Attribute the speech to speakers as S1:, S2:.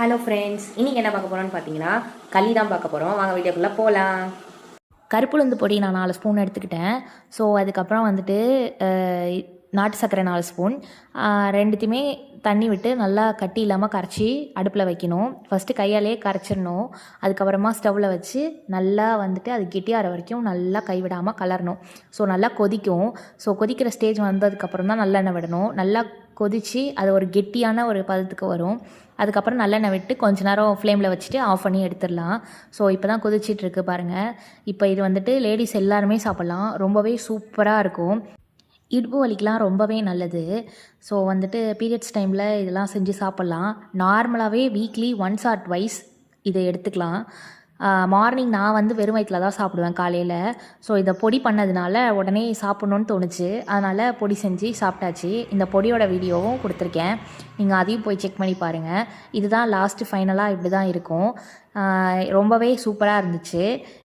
S1: Hello friends, இன்றைக்கி என்ன பார்க்க போகிறோன்னு பார்த்தீங்கன்னா களி தான் பார்க்க போகிறோம். வாங்க வீடியோக்குள்ளே போகலாம்.
S2: கருப்புளுந்து பொடி நான் 4 ஸ்பூன் எடுத்துக்கிட்டேன். ஸோ அதுக்கப்புறம் வந்துட்டு நாட்டு சர்க்கரை 4 ஸ்பூன், ரெண்டுத்தையுமே தண்ணி விட்டு நல்லா கட்டி இல்லாமல் கரைச்சி அடுப்பில் வைக்கணும். ஃபஸ்ட்டு கையாலேயே கரைச்சிடணும். அதுக்கப்புறமா ஸ்டவ்வில் வச்சு நல்லா வந்துட்டு அது கெட்டியாகிற வரைக்கும் நல்லா கைவிடாமல் கலரணும். ஸோ நல்லா கொதிக்கும். ஸோ கொதிக்கிற ஸ்டேஜ் வந்ததுக்கப்புறம் தான் நல்லெண்ணெய் விடணும். நல்லா கொதித்து அது ஒரு கெட்டியான ஒரு பதத்துக்கு வரும். அதுக்கப்புறம் நல்லெண்ணெய் விட்டு கொஞ்ச நேரம் ஃப்ளேமில் வச்சுட்டு ஆஃப் பண்ணி எடுத்துடலாம். ஸோ இப்போ தான் கொதிச்சிட்ருக்கு பாருங்கள். இப்போ இது வந்துட்டு லேடிஸ் எல்லாருமே சாப்பிட்லாம். ரொம்பவே சூப்பராக இருக்கும். இடுப்பு வலிக்கெலாம் ரொம்பவே நல்லது. ஸோ வந்துட்டு பீரியட்ஸ் டைமில் இதெல்லாம் செஞ்சு சாப்பிட்லாம். நார்மலாகவே வீக்லி ஒன்ஸ் ஆர் ட்வைஸ் இதை எடுத்துக்கலாம். மார்னிங் நான் வந்து வெறும் வயிற்றில் தான் சாப்பிடுவேன் காலையில். ஸோ இதை பொடி பண்ணதுனால உடனே சாப்பிட்ணுன்னு தோணுச்சு. அதனால் பொடி செஞ்சு சாப்பிட்டாச்சு. இந்த பொடியோட வீடியோவும் கொடுத்துருக்கேன், நீங்கள் அதையும் போய் செக் பண்ணி பாருங்கள். இதுதான் லாஸ்ட்டு ஃபைனலாக இப்படி தான் இருக்கும். ரொம்பவே சூப்பராக இருந்துச்சு.